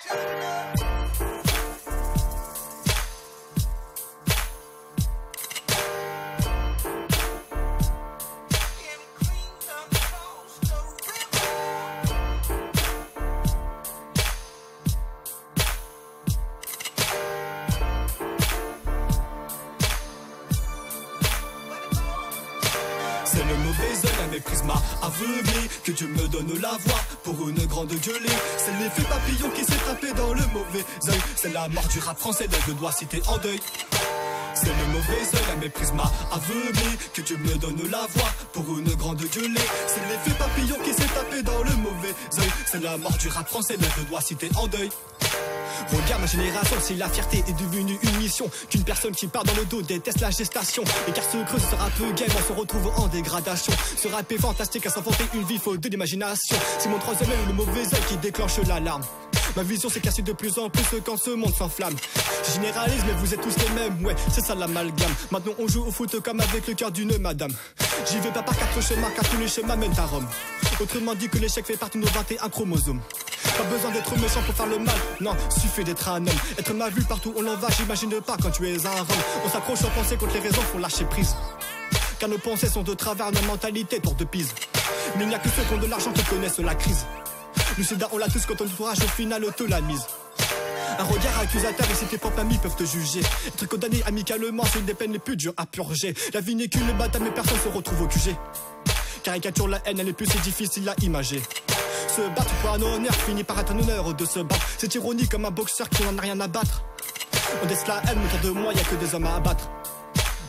C'est le mauvais œil, un méprise m'a aveuglé. Que Dieu me donne la voix pour une grande gueulée. C'est l'effet papillon qui s'est tapé dans le mauvais œil. C'est la mort du rap français, dont je dois citer en deuil. C'est le mauvais œil, un méprise m'a aveuglé. Que Dieu me donne la voix pour une grande gueulée. C'est l'effet papillon qui s'est tapé dans le mauvais œil. C'est la mort du rap français, dont je dois citer en deuil. Regarde ma génération, si la fierté est devenue une mission, qu'une personne qui part dans le dos déteste la gestation. Et car ce creuse, ce rap game, on se retrouve en dégradation. Ce rap est fantastique à s'inventer une vie faute de l'imagination. C'est mon troisième œil, le mauvais œil qui déclenche l'alarme. Ma vision s'est cassée de plus en plus quand ce monde s'enflamme. Je généralise mais vous êtes tous les mêmes, ouais c'est ça l'amalgame. Maintenant on joue au foot comme avec le cœur d'une madame. J'y vais pas par quatre chemins car tous les chemins mènent à Rome. Autrement dit que l'échec fait partie de nos 21 chromosomes. Pas besoin d'être méchant pour faire le mal, non, suffit d'être un homme. Être mal vu partout où l'on va, j'imagine pas quand tu es un homme. On s'accroche aux pensées quand les raisons font lâcher prise. Car nos pensées sont de travers, nos mentalités tour de pise. Mais il n'y a que ceux qui ont de l'argent qui connaissent la crise. Le sida on l'a tous quand on entourage au final te la mise. Un regard accusateur et si tes propres amis peuvent te juger. Être condamné amicalement c'est une des peines les plus dures à purger. La vie n'est qu'une bataille mais personne se retrouve au QG. Caricature la haine elle est plus si difficile à imager. Se battre pour un honneur finit par être un honneur de se battre. C'est ironique comme un boxeur qui n'en a rien à battre. On laisse la haine autour de moi, y'a que des hommes à abattre.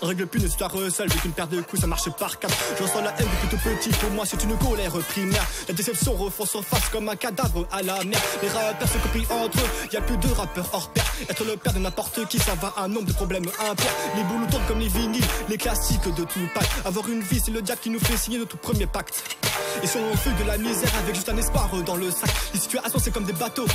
On règle plus une histoire seule, vu qu'une paire de coups ça marche par quatre. Je ressens la haine depuis tout petit, pour moi c'est une colère primaire. La déception refond surface comme un cadavre à la mer. Les rappeurs se copient entre eux, y'a plus de rappeurs hors pair. Être le père de n'importe qui, ça va un nombre de problèmes impairs. Les boulots tournent comme les vinyles, les classiques de tout pack. Avoir une vie c'est le diable qui nous fait signer notre premier pacte. Et si on fuit de la misère avec juste un espoir dans le sac. Les situations c'est comme des bateaux,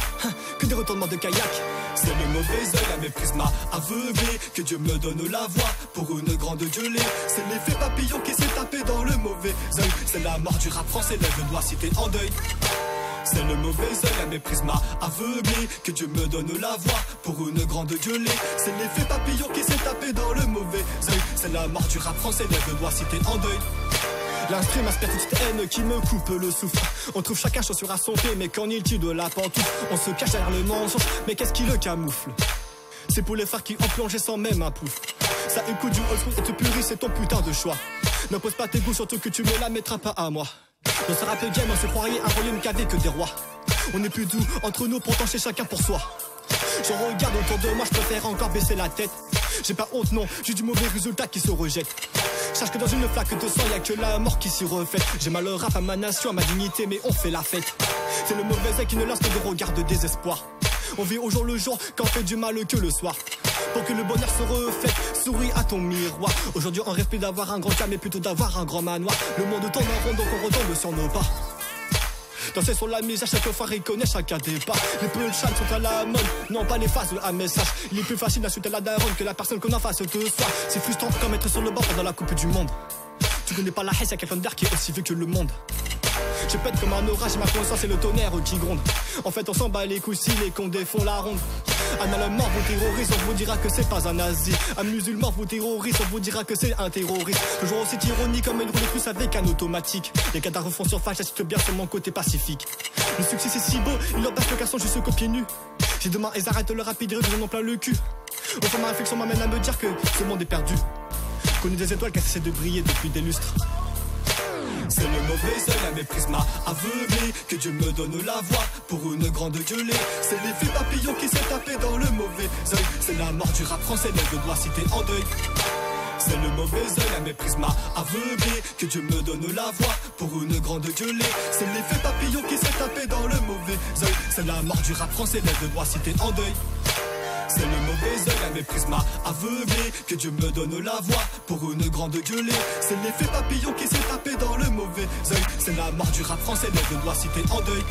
que des retournements de kayak. C'est le mauvais œil, la méprise m'a aveuglé. Que Dieu me donne la voix pour une grande gueulée. C'est l'effet papillon qui s'est tapé dans le mauvais œil. C'est la mort du rap français, je dois citer en deuil. C'est le mauvais œil, la méprise m'a aveuglé. Que Dieu me donne la voix pour une grande gueulée. C'est l'effet papillon qui s'est tapé dans le mauvais œil. C'est la mort du rap français, je dois citer en deuil. L'instru m'inspire toute cette haine qui me coupe le souffle. On trouve chacun chaussure à son pied, mais qu'en est-il de la pantoufle? On se cache derrière le mensonge, mais qu'est-ce qui le camoufle? C'est pour les frères qui ont plongé sans même un pouf. Ça écoute du old school et te purifie, c'est ton putain de choix. N'impose pas tes goûts, surtout que tu me la mettras pas à moi. Dans ce rap game, on se croirait un royaume qu'avec que des rois. On est plus doux entre nous, pourtant chez chacun pour soi. Je regarde autour de moi, je préfère encore baisser la tête. J'ai pas honte, non, j'ai du mauvais résultat qui se rejette. Sache que dans une flaque de sang, y'a que la mort qui s'y refait. J'ai mal au rap à ma nation, à ma dignité, mais on fait la fête. C'est le mauvais œil qui ne lance que des regards de désespoir. On vit au jour le jour, quand on fait du mal que le soir. Pour que le bonheur se reflète, souris à ton miroir. Aujourd'hui on rêve plus d'avoir un grand calme, mais plutôt d'avoir un grand manoir. Le monde tourne en rond, donc on retombe sur nos pas. Danser sur la misère, chaque fois reconnaît chacun des pas. Les punchlines sont à la mode, non pas les phases à message. Il est plus facile d'insulter la daronne que la personne qu'on en face de soi. C'est frustrant comme être sur le banc pendant la coupe du monde. Tu connais pas la haine, y'a quelqu'un d'air qui est aussi vieux que le monde. Je pète comme un orage, ma conscience et le tonnerre qui gronde. En fait on s'en bat les couilles si les condés font la ronde. Un allemand vous terrorise, on vous dira que c'est pas un nazi. Un musulman vous terrorise, on vous dira que c'est un terroriste. Toujours aussi ironique comme une roue de plus avec un automatique. Les cadavres font surface, j'assiste bien sur mon côté pacifique. Le succès c'est si beau, il leur passe le garçon juste qu'au pied nu. J'ai demain ils arrêtent le rapide, ils en ont plein le cul. Au fond ma réflexion m'amène à me dire que ce monde est perdu. Connu des étoiles qui a cessé de briller depuis des lustres. C'est le mauvais œil, la méprise m'a aveuglé. Que Dieu me donne la voix pour une grande gueulée. C'est l'effet papillon qui s'est tapé dans le mauvais œil. C'est la mort du rap français, je dois citer en deuil. C'est le mauvais œil, la méprise m'a aveuglé. Que Dieu me donne la voix pour une grande gueulée. C'est l'effet papillon qui s'est tapé dans le mauvais œil. C'est la mort du rap français, je dois citer en deuil. C'est le mauvais œil, la méprise m'a aveuglé. Que Dieu me donne la voix pour une grande gueulée. C'est l'effet papillon qui s'est tapé dans le mauvais œil. C'est la mort du rap français, je dois citer en deuil.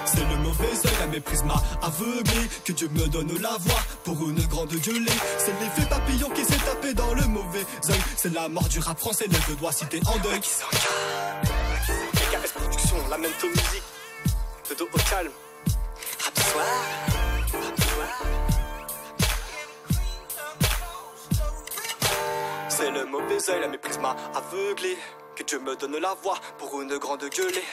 C'est le mauvais œil, la méprise m'a aveuglé. Que Dieu me donne la voix pour une grande gueulée. C'est l'effet papillon qui s'est tapé dans le mauvais œil. C'est la mort du rap français, je dois citer en deuil. KS Production, Lamento Music, de dos au calme. Rap C'est le mauvais œil, la méprise m'a aveuglé. Que Dieu me donne la voix pour une grande gueulée.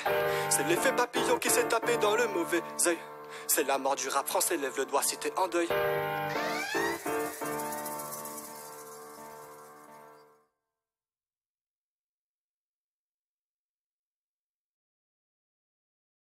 C'est l'effet papillon qui s'est tapé dans le mauvais œil. C'est la mort du rap français, lève le doigt si t'es en deuil.